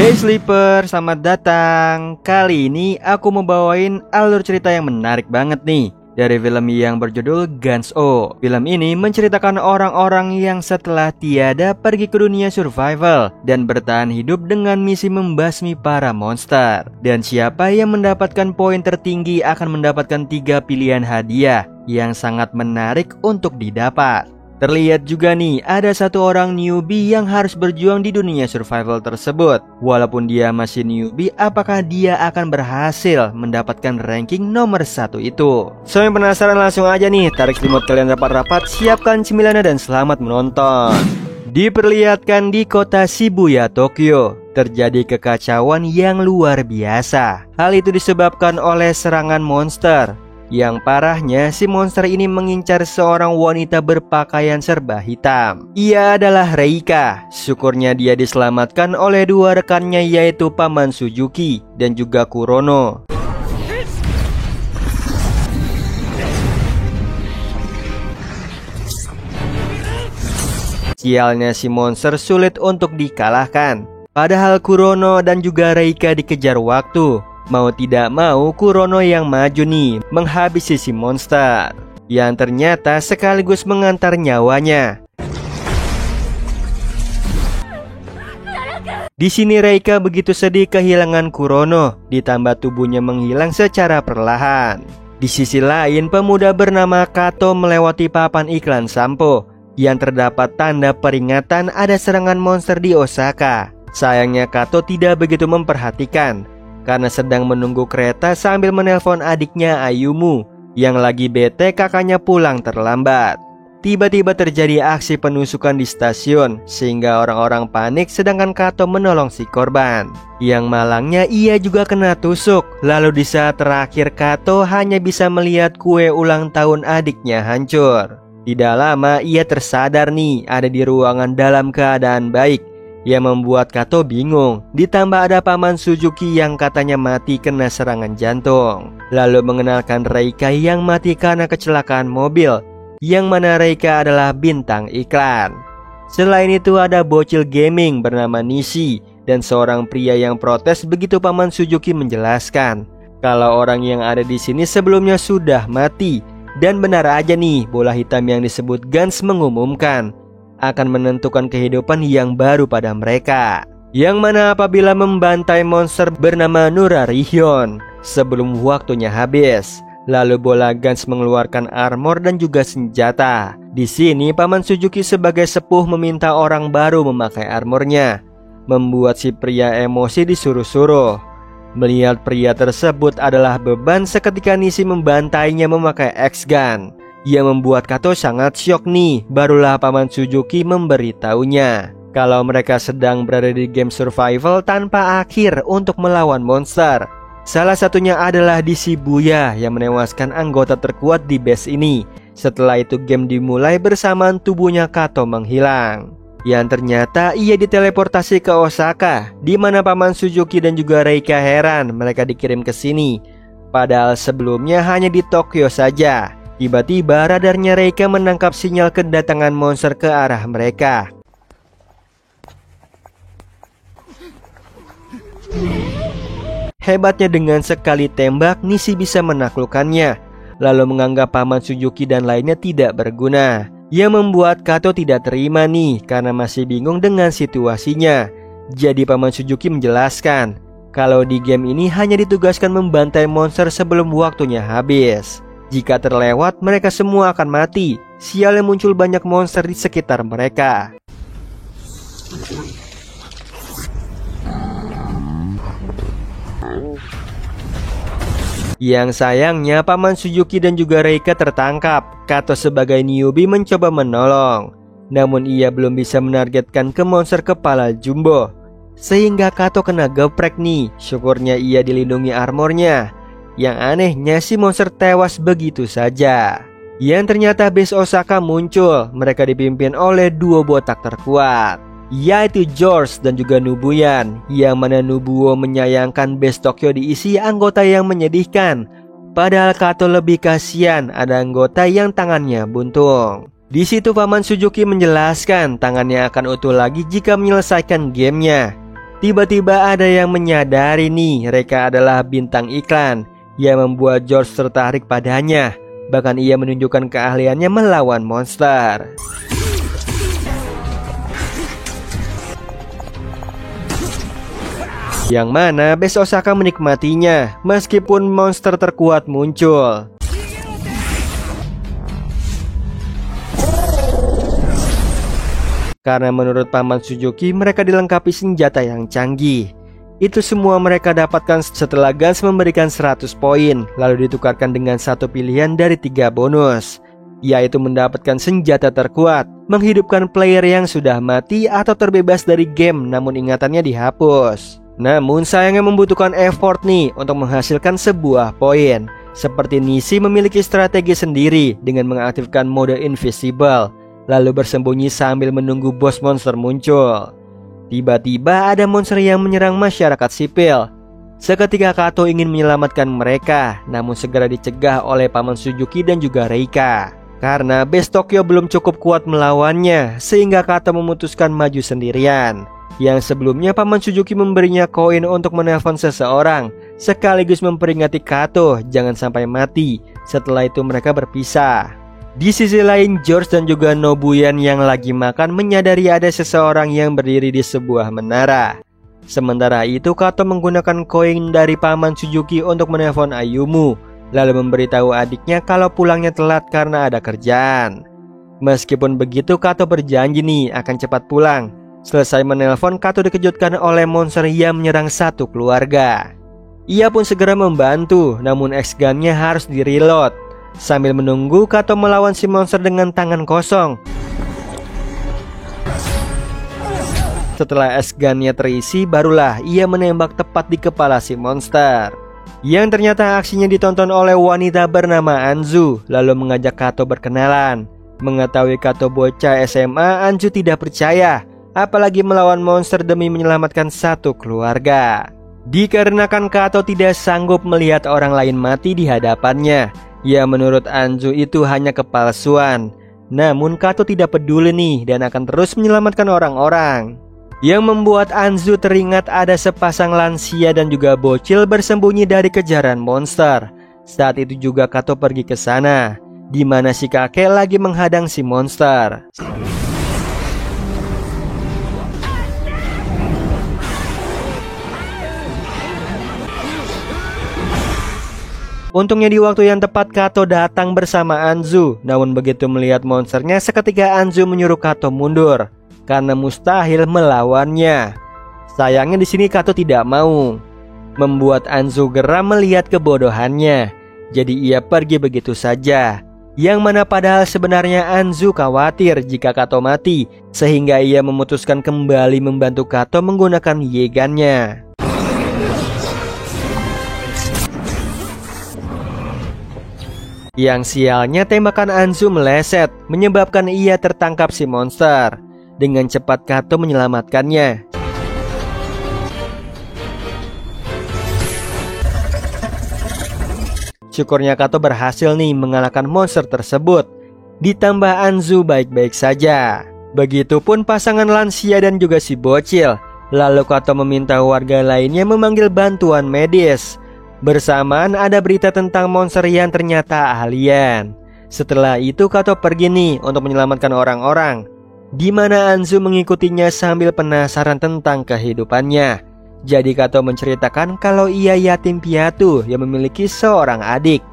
Hey Sleeper, selamat datang. Kali ini aku mau bawain alur cerita yang menarik banget nih dari film yang berjudul Guns O. Film ini menceritakan orang-orang yang setelah tiada pergi ke dunia survival dan bertahan hidup dengan misi membasmi para monster. Dan siapa yang mendapatkan poin tertinggi akan mendapatkan 3 pilihan hadiah yang sangat menarik untuk didapat. Terlihat juga nih, ada satu orang newbie yang harus berjuang di dunia survival tersebut. Walaupun dia masih newbie, apakah dia akan berhasil mendapatkan ranking nomor 1 itu? So, yang penasaran langsung aja nih, tarik remote kalian rapat-rapat, siapkan cemilannya dan selamat menonton. Diperlihatkan di kota Shibuya, Tokyo, terjadi kekacauan yang luar biasa. Hal itu disebabkan oleh serangan monster. Yang parahnya, si monster ini mengincar seorang wanita berpakaian serba hitam. Ia adalah Reika. Syukurnya dia diselamatkan oleh 2 rekannya, yaitu Paman Suzuki dan juga Kurono. Sialnya, si monster sulit untuk dikalahkan. Padahal Kurono dan juga Reika dikejar waktu. Mau tidak mau, Kurono yang maju nih, menghabisi si monster, yang ternyata sekaligus mengantar nyawanya. Di sini Reika begitu sedih kehilangan Kurono, ditambah tubuhnya menghilang secara perlahan. Di sisi lain, pemuda bernama Kato melewati papan iklan sampo yang terdapat tanda peringatan ada serangan monster di Osaka. Sayangnya Kato tidak begitu memperhatikan karena sedang menunggu kereta sambil menelpon adiknya Ayumu yang lagi bete kakaknya pulang terlambat. Tiba-tiba terjadi aksi penusukan di stasiun sehingga orang-orang panik, sedangkan Kato menolong si korban. Yang malangnya ia juga kena tusuk. Lalu di saat terakhir Kato hanya bisa melihat kue ulang tahun adiknya hancur. Tidak lama ia tersadar nih ada di ruangan dalam keadaan baik, yang membuat Kato bingung. Ditambah ada Paman Suzuki yang katanya mati kena serangan jantung. Lalu mengenalkan Reika yang mati karena kecelakaan mobil, yang mana Reika adalah bintang iklan. Selain itu ada bocil gaming bernama Nishi dan seorang pria yang protes begitu Paman Suzuki menjelaskan kalau orang yang ada di sini sebelumnya sudah mati. Dan benar aja nih, bola hitam yang disebut Guns mengumumkan akan menentukan kehidupan yang baru pada mereka, yang mana apabila membantai monster bernama Nurarihyon sebelum waktunya habis. Lalu bola Guns mengeluarkan armor dan juga senjata. Di sini Paman Suzuki sebagai sepuh meminta orang baru memakai armornya, membuat si pria emosi disuruh-suruh. Melihat pria tersebut adalah beban, seketika Nishi membantainya memakai X-Gun, yang membuat Kato sangat syok nih. Barulah Paman Suzuki memberitahunya kalau mereka sedang berada di game survival tanpa akhir untuk melawan monster. Salah satunya adalah di Shibuya yang menewaskan anggota terkuat di base ini. Setelah itu game dimulai bersamaan tubuhnya Kato menghilang, yang ternyata ia diteleportasi ke Osaka, di mana Paman Suzuki dan juga Reika heran mereka dikirim ke sini, padahal sebelumnya hanya di Tokyo saja. Tiba-tiba radarnya Reika menangkap sinyal kedatangan monster ke arah mereka. Hebatnya dengan sekali tembak Nishi bisa menaklukkannya, lalu menganggap Paman Suzuki dan lainnya tidak berguna. Yang membuat Kato tidak terima nih karena masih bingung dengan situasinya. Jadi Paman Suzuki menjelaskan kalau di game ini hanya ditugaskan membantai monster sebelum waktunya habis. Jika terlewat, mereka semua akan mati. Sialnya muncul banyak monster di sekitar mereka. Yang sayangnya Paman Suzuki dan juga Reika tertangkap. Kato sebagai newbie mencoba menolong, namun ia belum bisa menargetkan ke monster kepala jumbo, sehingga Kato kena geprek nih. Syukurnya ia dilindungi armornya. Yang anehnya si monster tewas begitu saja. Yang ternyata base Osaka muncul. Mereka dipimpin oleh 2 botak terkuat, yaitu George dan juga Nubuyan. Yang mana Nubuo menyayangkan base Tokyo diisi anggota yang menyedihkan, padahal Kato lebih kasihan ada anggota yang tangannya buntung. Di situ Paman Suzuki menjelaskan tangannya akan utuh lagi jika menyelesaikan gamenya. Tiba-tiba ada yang menyadari nih mereka adalah bintang iklan, yang membuat George tertarik padanya. Bahkan ia menunjukkan keahliannya melawan monster. Yang mana Best Osaka menikmatinya meskipun monster terkuat muncul. Karena menurut Paman Suzuki mereka dilengkapi senjata yang canggih. Itu semua mereka dapatkan setelah Guns memberikan 100 poin, lalu ditukarkan dengan satu pilihan dari 3 bonus, yaitu mendapatkan senjata terkuat, menghidupkan player yang sudah mati, atau terbebas dari game namun ingatannya dihapus. Namun sayangnya membutuhkan effort nih untuk menghasilkan sebuah poin. Seperti Nishi memiliki strategi sendiri dengan mengaktifkan mode invisible, lalu bersembunyi sambil menunggu bos monster muncul. Tiba-tiba ada monster yang menyerang masyarakat sipil. Seketika Kato ingin menyelamatkan mereka, namun segera dicegah oleh Paman Suzuki dan juga Reika. Karena Best Tokyo belum cukup kuat melawannya, sehingga Kato memutuskan maju sendirian. Yang sebelumnya Paman Suzuki memberinya koin untuk menelpon seseorang, sekaligus memperingati Kato jangan sampai mati. Setelah itu mereka berpisah. Di sisi lain, George dan juga Nobuyan yang lagi makan menyadari ada seseorang yang berdiri di sebuah menara. Sementara itu Kato menggunakan koin dari Paman Suzuki untuk menelpon Ayumu, lalu memberitahu adiknya kalau pulangnya telat karena ada kerjaan. Meskipun begitu, Kato berjanji nih akan cepat pulang. Selesai menelpon, Kato dikejutkan oleh monster yang menyerang satu keluarga. Ia pun segera membantu, namun X-Gun-nya harus di-reload. Sambil menunggu, Kato melawan si monster dengan tangan kosong. Setelah X-Gun-nya terisi, barulah ia menembak tepat di kepala si monster. Yang ternyata aksinya ditonton oleh wanita bernama Anzu, lalu mengajak Kato berkenalan. Mengetahui Kato bocah SMA, Anzu tidak percaya, apalagi melawan monster demi menyelamatkan satu keluarga. Dikarenakan Kato tidak sanggup melihat orang lain mati di hadapannya, ya menurut Anzu itu hanya kepalsuan. Namun Kato tidak peduli nih dan akan terus menyelamatkan orang-orang. Yang membuat Anzu teringat ada sepasang lansia dan juga bocil bersembunyi dari kejaran monster. Saat itu juga Kato pergi ke sana, di mana si kakek lagi menghadang si monster. Untungnya di waktu yang tepat Kato datang bersama Anzu. Namun begitu melihat monsternya, seketika Anzu menyuruh Kato mundur karena mustahil melawannya. Sayangnya di sini Kato tidak mau, membuat Anzu geram melihat kebodohannya. Jadi ia pergi begitu saja. Yang mana padahal sebenarnya Anzu khawatir jika Kato mati, sehingga ia memutuskan kembali membantu Kato menggunakan Yegan-nya. Yang sialnya tembakan Anzu meleset, menyebabkan ia tertangkap si monster. Dengan cepat Kato menyelamatkannya. Syukurnya Kato berhasil nih mengalahkan monster tersebut. Ditambah Anzu baik-baik saja. Begitupun pasangan lansia dan juga si bocil. Lalu Kato meminta warga lainnya memanggil bantuan medis. Bersamaan ada berita tentang monster yang ternyata alien. Setelah itu Kato pergi nih untuk menyelamatkan orang-orang, di mana Anzu mengikutinya sambil penasaran tentang kehidupannya. Jadi Kato menceritakan kalau ia yatim piatu yang memiliki seorang adik,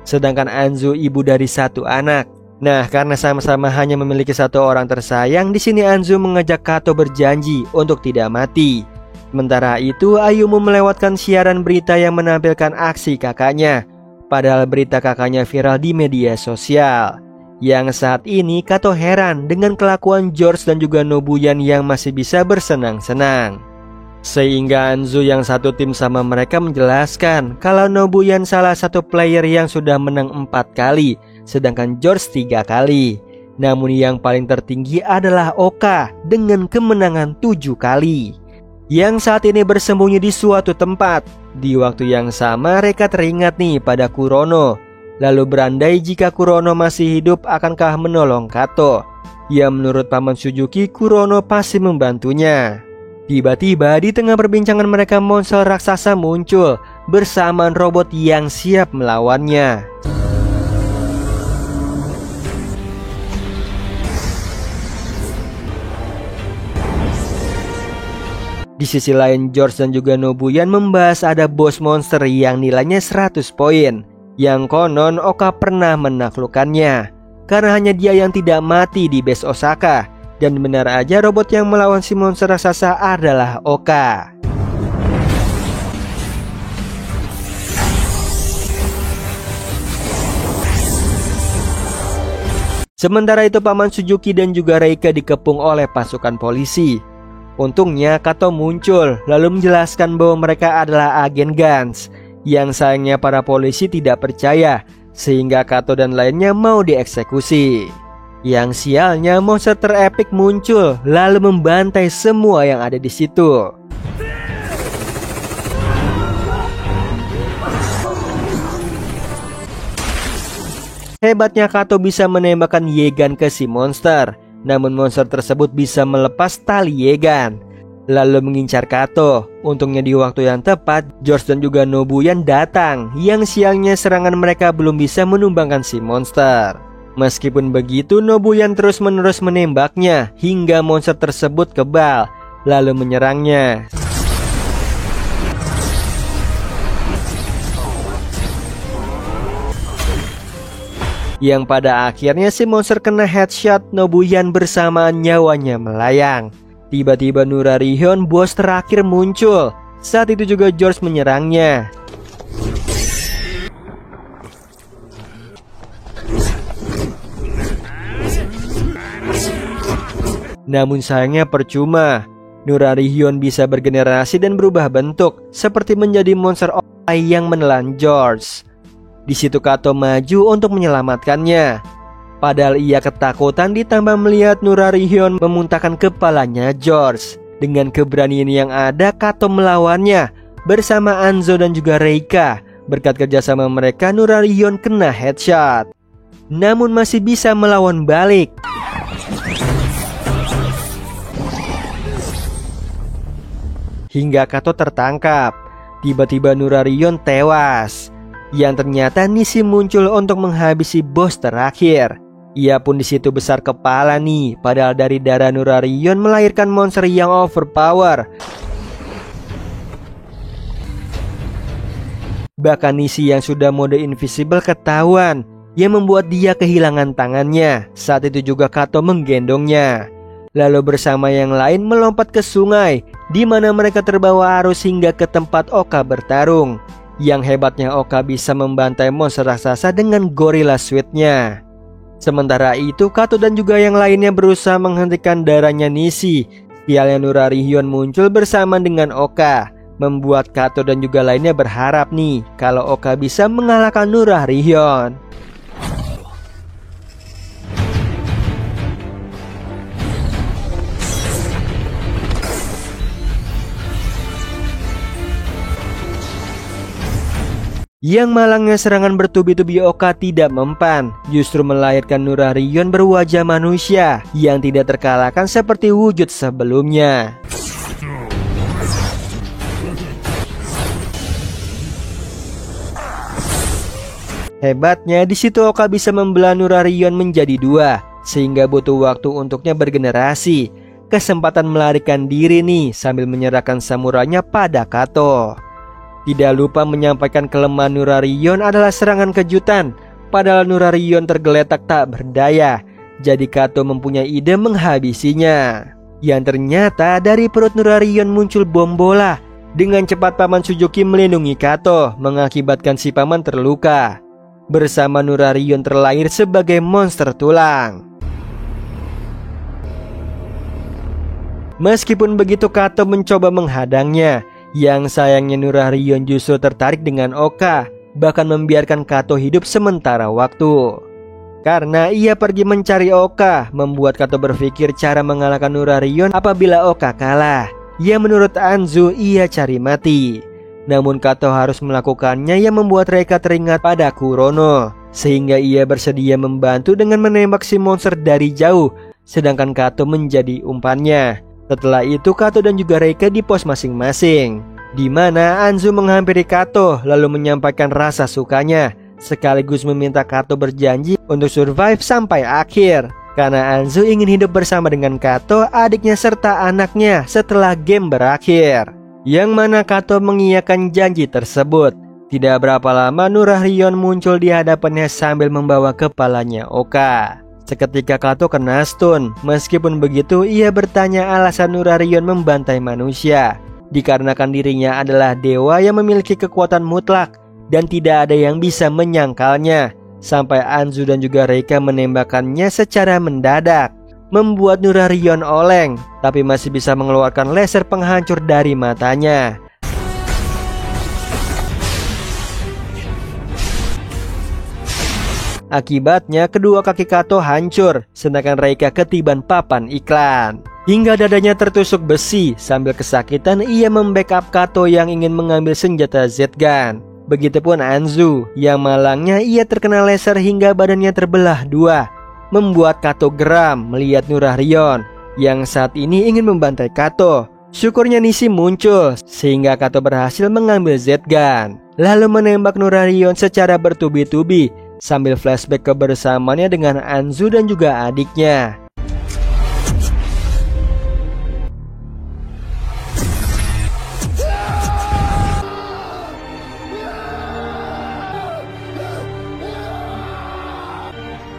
sedangkan Anzu ibu dari satu anak. Nah, karena sama-sama hanya memiliki satu orang tersayang, di sini Anzu mengajak Kato berjanji untuk tidak mati. Sementara itu, Ayumu melewatkan siaran berita yang menampilkan aksi kakaknya. Padahal berita kakaknya viral di media sosial. Yang saat ini Kato heran dengan kelakuan George dan juga Nobuyan yang masih bisa bersenang-senang. Sehingga Anzu yang satu tim sama mereka menjelaskan kalau Nobuyan salah satu player yang sudah menang 4 kali, sedangkan George 3 kali. Namun yang paling tertinggi adalah Oka dengan kemenangan 7 kali. Yang saat ini bersembunyi di suatu tempat. Di waktu yang sama mereka teringat nih pada Kurono. Lalu berandai jika Kurono masih hidup akankah menolong Kato. Ya menurut Paman Suzuki, Kurono pasti membantunya. Tiba-tiba di tengah perbincangan mereka monster raksasa muncul bersamaan robot yang siap melawannya. Di sisi lain, George dan juga Nobuyan membahas ada bos monster yang nilainya 100 poin, yang konon Oka pernah menaklukkannya, karena hanya dia yang tidak mati di base Osaka. Dan benar aja robot yang melawan si monster raksasa adalah Oka. Sementara itu Paman Suzuki dan juga Reika dikepung oleh pasukan polisi. Untungnya Kato muncul lalu menjelaskan bahwa mereka adalah agen Gans. Yang sayangnya para polisi tidak percaya, sehingga Kato dan lainnya mau dieksekusi. Yang sialnya monster terepik muncul lalu membantai semua yang ada di situ. Hebatnya Kato bisa menembakkan Yegan ke si monster. Namun monster tersebut bisa melepas tali Yegan lalu mengincar Kato. Untungnya di waktu yang tepat George dan juga Nobuyan datang. Yang sialnya serangan mereka belum bisa menumbangkan si monster. Meskipun begitu Nobuyan terus-menerus menembaknya hingga monster tersebut kebal lalu menyerangnya. Yang pada akhirnya si monster kena headshot Nobuyan bersamaan nyawanya melayang. Tiba-tiba Nurarihyun bos terakhir muncul. Saat itu juga George menyerangnya. Namun sayangnya percuma. Nurarihyun bisa bergenerasi dan berubah bentuk seperti menjadi monster Okai yang menelan George. Di situ Kato maju untuk menyelamatkannya. Padahal ia ketakutan ditambah melihat Nurarihyun memuntahkan kepalanya George. Dengan keberanian yang ada Kato melawannya bersama Anzo dan juga Reika. Berkat kerjasama mereka Nurarihyun kena headshot. Namun masih bisa melawan balik. Hingga Kato tertangkap. Tiba-tiba Nurarihyun tewas. Yang ternyata Nishi muncul untuk menghabisi bos terakhir. Ia pun di situ besar kepala nih. Padahal dari darah Nurarihyun melahirkan monster yang overpower. Bahkan Nishi yang sudah mode invisible ketahuan, yang membuat dia kehilangan tangannya. Saat itu juga Kato menggendongnya. Lalu bersama yang lain melompat ke sungai, di mana mereka terbawa arus hingga ke tempat Oka bertarung. Yang hebatnya Oka bisa membantai monster raksasa dengan Gorilla Suit-nya. Sementara itu Kato dan juga yang lainnya berusaha menghentikan darahnya Nishi. Sialnya Nurarihyun muncul bersama dengan Oka, membuat Kato dan juga lainnya berharap nih kalau Oka bisa mengalahkan Nurarihyun. Yang malangnya serangan bertubi-tubi Oka tidak mempan, justru melahirkan Nurarihyun berwajah manusia yang tidak terkalahkan seperti wujud sebelumnya. Hebatnya di situ Oka bisa membelah Nurarihyun menjadi dua, sehingga butuh waktu untuknya bergenerasi. Kesempatan melarikan diri nih sambil menyerahkan samurainya pada Kato. Tidak lupa menyampaikan kelemahan Nurarihyun adalah serangan kejutan. Padahal Nurarihyun tergeletak tak berdaya. Jadi Kato mempunyai ide menghabisinya. Yang ternyata dari perut Nurarihyun muncul bom bola. Dengan cepat Paman Suzuki melindungi Kato, mengakibatkan si paman terluka. Bersama Nurarihyun terlahir sebagai monster tulang. Meskipun begitu Kato mencoba menghadangnya. Yang sayangnya Nurarihyun justru tertarik dengan Oka, bahkan membiarkan Kato hidup sementara waktu. Karena ia pergi mencari Oka, membuat Kato berpikir cara mengalahkan Nurarihyun apabila Oka kalah. Ya menurut Anzu ia cari mati. Namun Kato harus melakukannya yang membuat Reika teringat pada Kurono. Sehingga ia bersedia membantu dengan menembak si monster dari jauh. Sedangkan Kato menjadi umpannya. Setelah itu Kato dan juga Reika di pos masing-masing, di mana Anzu menghampiri Kato lalu menyampaikan rasa sukanya, sekaligus meminta Kato berjanji untuk survive sampai akhir. Karena Anzu ingin hidup bersama dengan Kato, adiknya serta anaknya setelah game berakhir. Yang mana Kato mengiyakan janji tersebut. Tidak berapa lama Nurahrion muncul di hadapannya sambil membawa kepalanya Oka. Seketika Kato kena stun. Meskipun begitu, ia bertanya alasan Nurahrion membantai manusia. Dikarenakan dirinya adalah dewa yang memiliki kekuatan mutlak dan tidak ada yang bisa menyangkalnya. Sampai Anzu dan juga Reika menembakkannya secara mendadak, membuat Nurahrion oleng, tapi masih bisa mengeluarkan laser penghancur dari matanya. Akibatnya kedua kaki Kato hancur, sedangkan Reika ketiban papan iklan. Hingga dadanya tertusuk besi. Sambil kesakitan ia membackup Kato yang ingin mengambil senjata Z-Gun. Begitupun Anzu, yang malangnya ia terkena laser hingga badannya terbelah dua, membuat Kato geram melihat Nurahrion yang saat ini ingin membantai Kato. Syukurnya Nishi muncul sehingga Kato berhasil mengambil Z-Gun, lalu menembak Nurahrion secara bertubi-tubi sambil flashback kebersamaannya dengan Anzu dan juga adiknya.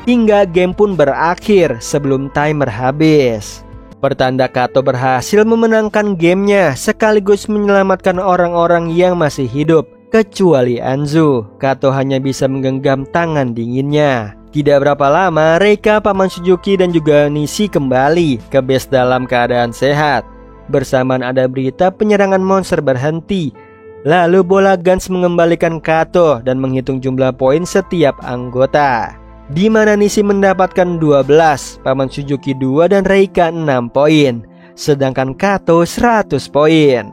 Hingga game pun berakhir sebelum timer habis. Pertanda Kato berhasil memenangkan gamenya sekaligus menyelamatkan orang-orang yang masih hidup. Kecuali Anzu, Kato hanya bisa menggenggam tangan dinginnya. Tidak berapa lama, Reika, Paman Suzuki dan juga Nishi kembali ke base dalam keadaan sehat. Bersamaan ada berita penyerangan monster berhenti. Lalu bola Gans mengembalikan Kato dan menghitung jumlah poin setiap anggota, di mana Nishi mendapatkan 12, Paman Suzuki 2 dan Reika 6 poin, sedangkan Kato 100 poin.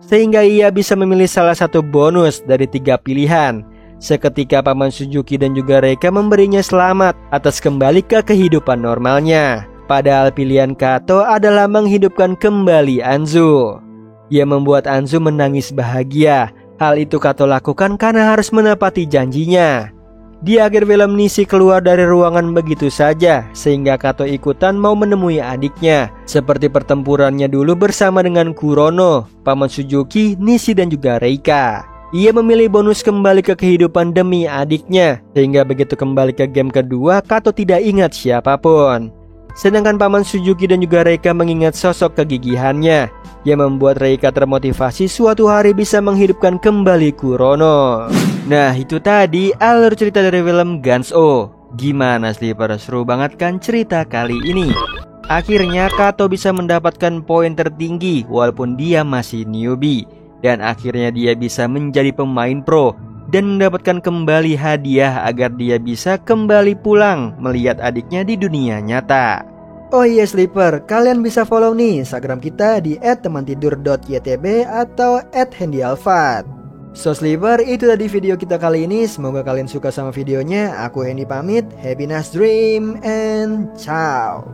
Sehingga ia bisa memilih salah satu bonus dari 3 pilihan. Seketika Paman Suzuki dan juga Reika memberinya selamat atas kembali ke kehidupan normalnya. Padahal pilihan Kato adalah menghidupkan kembali Anzu. Ia membuat Anzu menangis bahagia. Hal itu Kato lakukan karena harus menepati janjinya. Di akhir film, Nishi keluar dari ruangan begitu saja, sehingga Kato ikutan mau menemui adiknya. Seperti pertempurannya dulu bersama dengan Kurono, Paman Suzuki, Nishi dan juga Reika. Ia memilih bonus kembali ke kehidupan demi adiknya, sehingga begitu kembali ke game kedua, Kato tidak ingat siapapun. Sedangkan Paman Suzuki dan juga Reika mengingat sosok kegigihannya, yang membuat Reika termotivasi suatu hari bisa menghidupkan kembali Kurono. Nah, itu tadi alur cerita dari film Guns-O. Gimana Sleeper? Seru banget kan cerita kali ini? Akhirnya Kato bisa mendapatkan poin tertinggi walaupun dia masih newbie. Dan akhirnya dia bisa menjadi pemain pro dan mendapatkan kembali hadiah agar dia bisa kembali pulang melihat adiknya di dunia nyata. Oh iya Sleeper, kalian bisa follow nih Instagram kita di @temantidur.ytb atau @handyalfat. So Sleeper, itu tadi video kita kali ini. Semoga kalian suka sama videonya. Aku Hendy pamit. Happy nice dream and ciao.